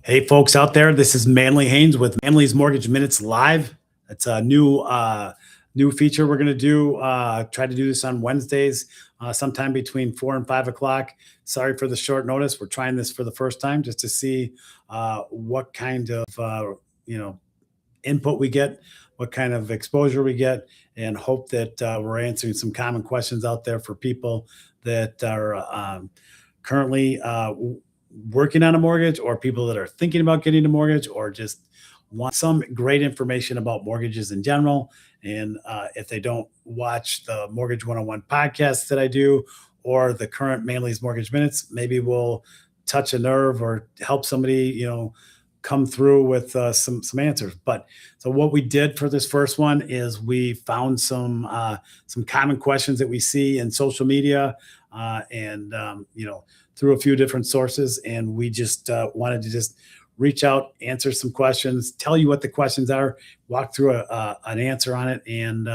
Hey, folks out there, this is Manley Haynes with Manley's Mortgage Minutes Live. It's a new feature we're going to do. Try to do this on Wednesdays, sometime between 4 and 5 o'clock. Sorry for the short notice. We're trying this for the first time just to see what kind of you know input we get, what kind of exposure we get, and hope that we're answering some common questions out there for people that are currently working on a mortgage, or people that are thinking about getting a mortgage, or just want some great information about mortgages in general. And if they don't watch the Mortgage 101 podcast that I do, or the current Manley's Mortgage Minutes, maybe we'll touch a nerve or help somebody, come through with some answers. But so what we did for this first one is we found some common questions that we see in social media, and through a few different sources, and we just wanted to just reach out, answer some questions, tell you what the questions are, walk through an answer on it, and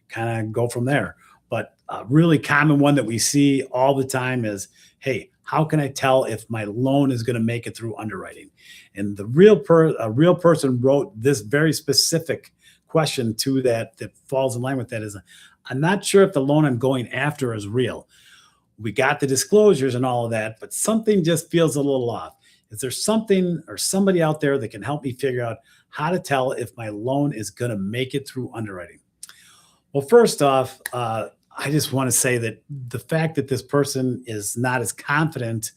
kind of go from there. But a really common one that we see all the time is, hey, how can I tell if my loan is going to make it through underwriting? And a real person wrote this very specific question to that falls in line with that is, I'm not sure if the loan I'm going after is real. We got the disclosures and all of that, but something just feels a little off. Is there something or somebody out there that can help me figure out how to tell if my loan is going to make it through underwriting? Well, first off, I just want to say that the fact that this person is not as confident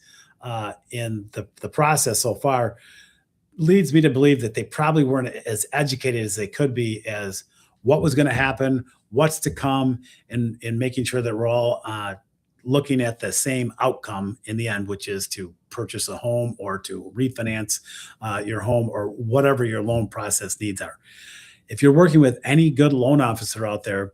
in the process so far leads me to believe that they probably weren't as educated as they could be as what was going to happen, what's to come, and making sure that we're all looking at the same outcome in the end, which is to purchase a home or to refinance your home, or whatever your loan process needs are. If you're working with any good loan officer out there,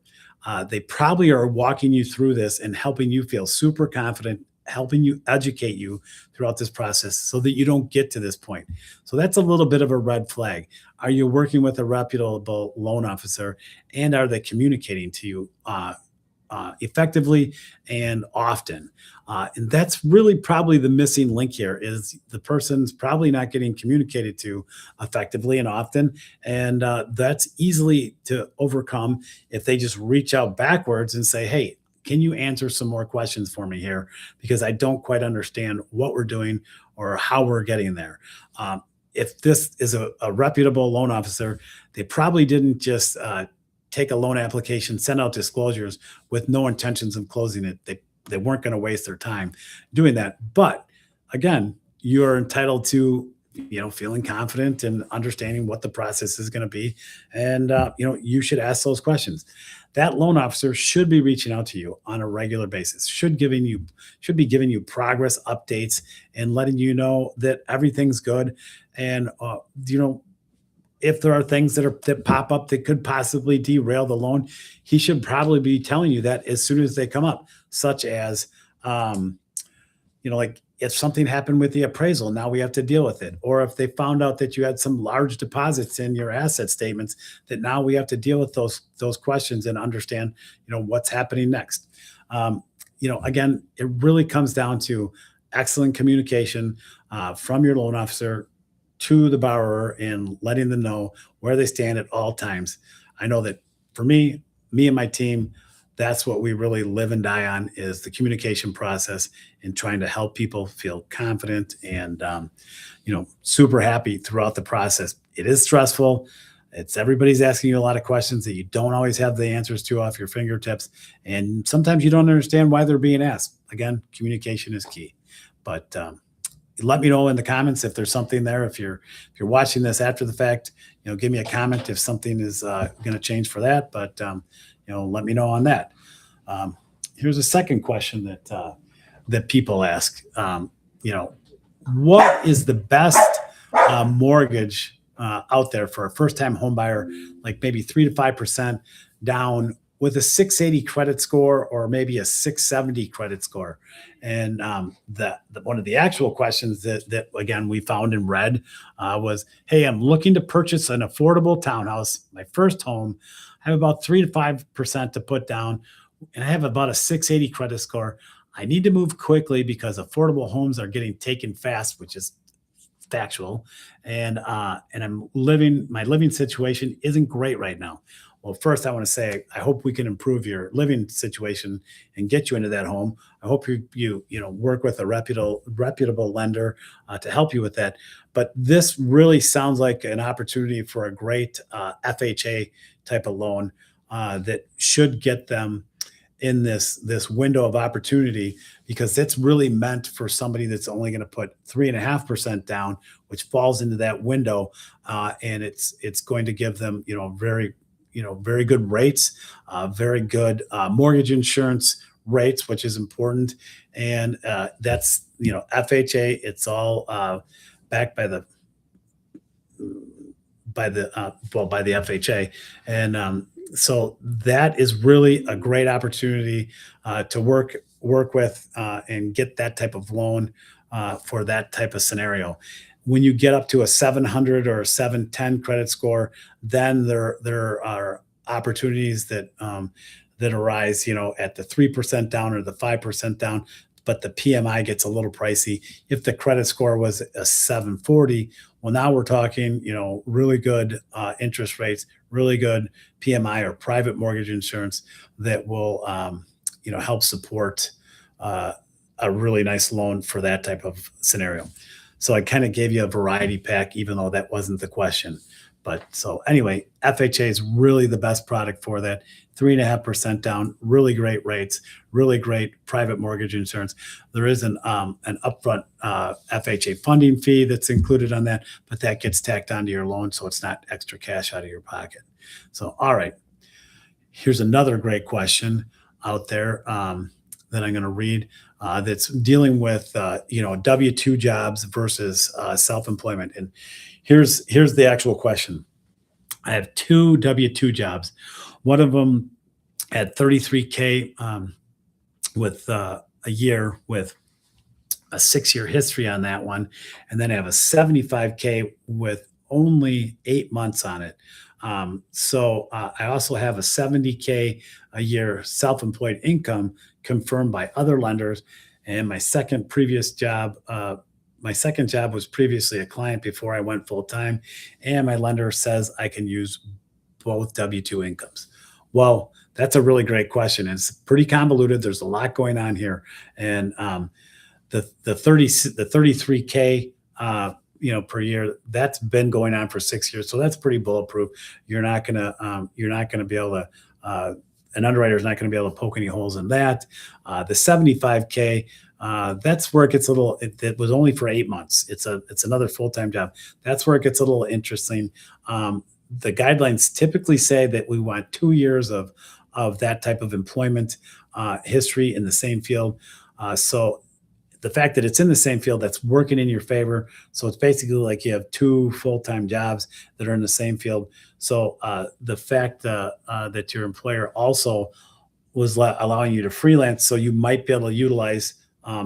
they probably are walking you through this and helping you feel super confident, helping you educate you throughout this process so that you don't get to this point. So that's a little bit of a red flag. Are you working with a reputable loan officer, and are they communicating to you effectively and often? And that's really probably the missing link here, is the person's probably not getting communicated to effectively and often. And that's easily to overcome if they just reach out backwards and say, hey, can you answer some more questions for me here? Because I don't quite understand what we're doing or how we're getting there. If this is a reputable loan officer, they probably didn't just take a loan application, send out disclosures with no intentions of closing it. They weren't going to waste their time doing that. But again, you're entitled to, feeling confident and understanding what the process is going to be. And, you should ask those questions. That loan officer should be reaching out to you on a regular basis, should be giving you progress updates and letting you know that everything's good. And, if there are things that pop up that could possibly derail the loan, he should probably be telling you that as soon as they come up, such as, like if something happened with the appraisal, now we have to deal with it. Or if they found out that you had some large deposits in your asset statements, that now we have to deal with those questions and understand, what's happening next. Again, it really comes down to excellent communication from your loan officer to the borrower, and letting them know where they stand at all times. I know that for me and my team, that's what we really live and die on, is the communication process and trying to help people feel confident and, super happy throughout the process. It is stressful. Everybody's asking you a lot of questions that you don't always have the answers to off your fingertips. And sometimes you don't understand why they're being asked. Again, communication is key. But, let me know in the comments if there's something there. If you're watching this after the fact, give me a comment if something is going to change for that. But let me know on that. Here's a second question that people ask. What is the best mortgage out there for a first-time home buyer, like maybe 3 to 5% down, with a 680 credit score, or maybe a 670 credit score? And one of the actual questions that again we found and read was, hey, I'm looking to purchase an affordable townhouse, my first home. I have about 3 to 5% to put down, and I have about a 680 credit score. I need to move quickly because affordable homes are getting taken fast, which is factual, and I'm living my living situation isn't great right now. Well, first I want to say I hope we can improve your living situation and get you into that home. I hope you work with a reputable lender to help you with that. But this really sounds like an opportunity for a great FHA type of loan that should get them in this window of opportunity, because it's really meant for somebody that's only going to put 3.5% down, which falls into that window, and it's going to give them very good rates, very good mortgage insurance rates, which is important, and that's FHA. It's all backed by the FHA, and so that is really a great opportunity to work with and get that type of loan for that type of scenario. When you get up to a 700 or a 710 credit score, then there are opportunities that arise, at the 3% down or the 5% down, but the PMI gets a little pricey. If the credit score was a 740, well, now we're talking, really good interest rates, really good PMI or private mortgage insurance that will, help support uh, a really nice loan for that type of scenario. So I kind of gave you a variety pack, even though that wasn't the question. But so anyway, FHA is really the best product for that. 3.5% down, really great rates, really great private mortgage insurance. There is an upfront FHA funding fee that's included on that, but that gets tacked onto your loan, so it's not extra cash out of your pocket. So, all right, here's another great question out there that I'm going to read that's dealing with W-2 jobs versus self-employment. And here's the actual question. I have two W-2 jobs. One of them at 33K with a year with a 6-year history on that one, and then I have a 75K with only 8 months on it. So I also have a 70K a year self-employed income confirmed by other lenders. And my second job was previously a client before I went full time, and my lender says I can use both W-2 incomes. Well, that's a really great question. It's pretty convoluted. There's a lot going on here, and the 33K per year, that's been going on for 6 years, so that's pretty bulletproof. You're not gonna be able to an underwriter is not going to be able to poke any holes in that. The 75K, that's where it gets a little. It was only for 8 months. It's another full time job. That's where it gets a little interesting. The guidelines typically say that we want 2 years of that type of employment history in the same field. So the fact that it's in the same field, that's working in your favor. So it's basically like you have two full-time jobs that are in the same field. So the fact that your employer also was allowing you to freelance, so you might be able to utilize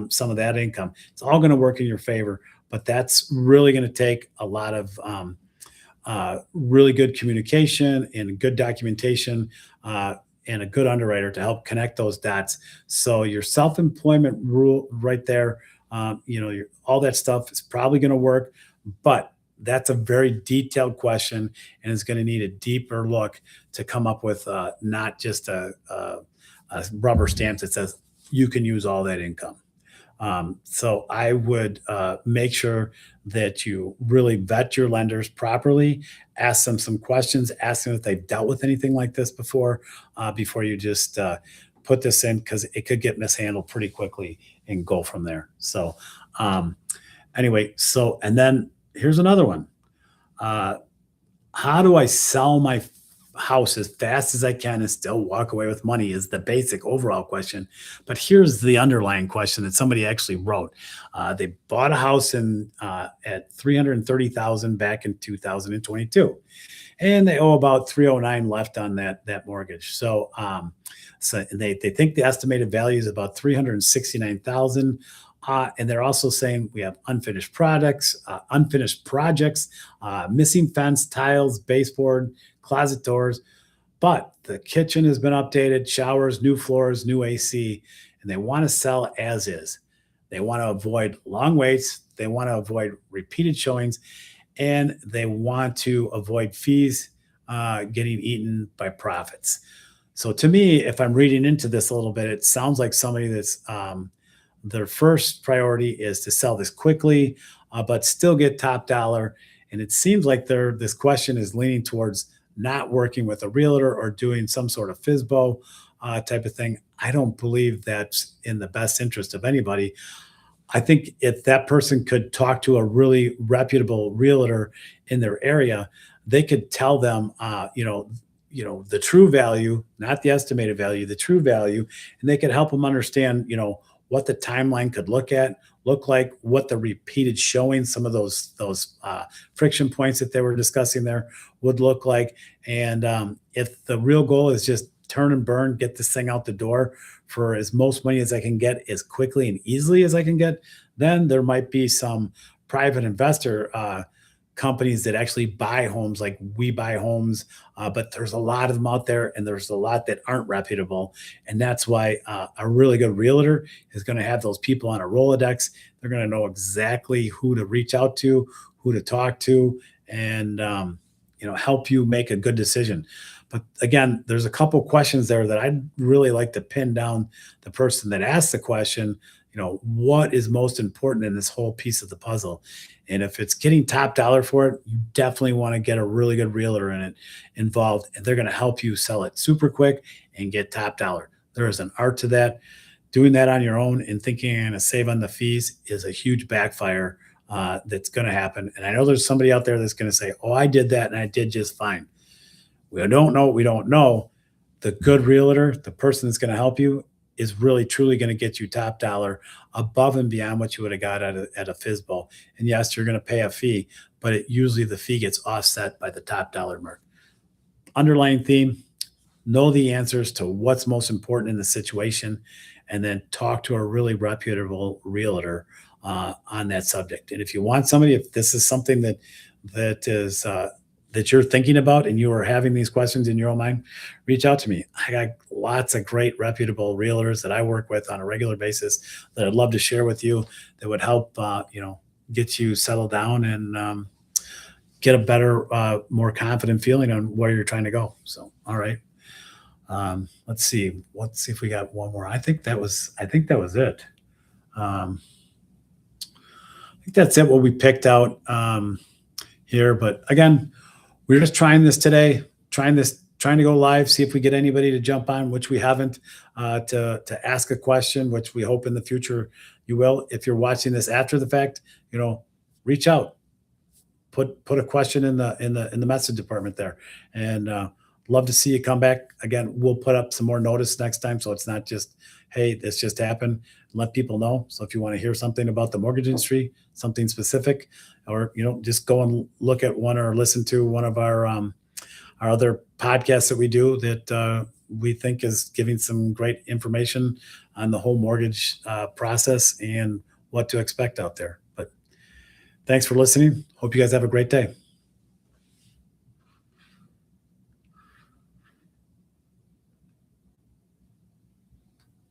some of that income. It's all going to work in your favor, but that's really going to take a lot of really good communication and good documentation and a good underwriter to help connect those dots. So your self-employment rule right there, all that stuff is probably going to work, but that's a very detailed question and is going to need a deeper look to come up with not just a rubber stamp that says you can use all that income. So I would make sure that you really vet your lenders properly, ask them some questions, ask them if they've dealt with anything like this before you just put this in, because it could get mishandled pretty quickly and go from there. So anyway, and then here's another one. How do I sell my house as fast as I can and still walk away with money is the basic overall question. But here's the underlying question that somebody actually wrote. They bought a house at 330,000 back in 2022, and they owe about 309 left on that mortgage. So they think the estimated value is about 369,000. And they're also saying we have unfinished projects, missing fence, tiles, baseboard, closet doors, but the kitchen has been updated, showers, new floors, new AC, and they want to sell as is. They want to avoid long waits. They want to avoid repeated showings, and they want to avoid fees getting eaten by profits. So to me, if I'm reading into this a little bit, it sounds like somebody that's their first priority is to sell this quickly, but still get top dollar. And it seems like this question is leaning towards not working with a realtor or doing some sort of FISBO type of thing. I don't believe that's in the best interest of anybody. I think if that person could talk to a really reputable realtor in their area, they could tell them, the true value, not the estimated value, the true value, and they could help them understand, what the timeline could look like, what the repeated showing, some of those friction points that they were discussing there would look like, and if the real goal is just turn and burn, get this thing out the door for as most money as I can get as quickly and easily as I can get, then there might be some private investor companies that actually buy homes like we buy homes. But there's a lot of them out there, and there's a lot that aren't reputable. And that's why a really good realtor is going to have those people on a Rolodex. They're going to know exactly who to reach out to, who to talk to, and help you make a good decision. But again, there's a couple questions there that I'd really like to pin down the person that asked the question. What is most important in this whole piece of the puzzle? And if it's getting top dollar for it, you definitely want to get a really good realtor in it involved, and they're going to help you sell it super quick and get top dollar. There is an art to that. Doing that on your own and thinking you're going to save on the fees is a huge backfire that's going to happen. And I know there's somebody out there that's going to say, "Oh, I did that and I did just fine." We don't know what we don't know. The good realtor, the person that's going to help you, is really truly going to get you top dollar above and beyond what you would have got at a FISBO. And yes, you're going to pay a fee, but usually the fee gets offset by the top dollar mark. Underlying theme: know the answers to what's most important in the situation, and then talk to a really reputable realtor on that subject. And if you want somebody, if this is something that you're thinking about and you are having these questions in your own mind, reach out to me. I got lots of great reputable realtors that I work with on a regular basis that I'd love to share with you that would help, get you settled down and get a better, more confident feeling on where you're trying to go. So, all right. Let's see. Let's see if we got one more. I think that was it. Um, I think that's it, what we picked out here. But again, we're just trying this today, trying to go live, see if we get anybody to jump on, which we haven't, to ask a question, which we hope in the future you will. If you're watching this after the fact, reach out, put a question in the message department there, and love to see you come back. Again, we'll put up some more notice next time, so it's not just, hey, this just happened. Let people know. So if you want to hear something about the mortgage industry, something specific, or just go and look at one or listen to one of our other podcasts that we do that we think is giving some great information on the whole mortgage process and what to expect out there. But thanks for listening. Hope you guys have a great day.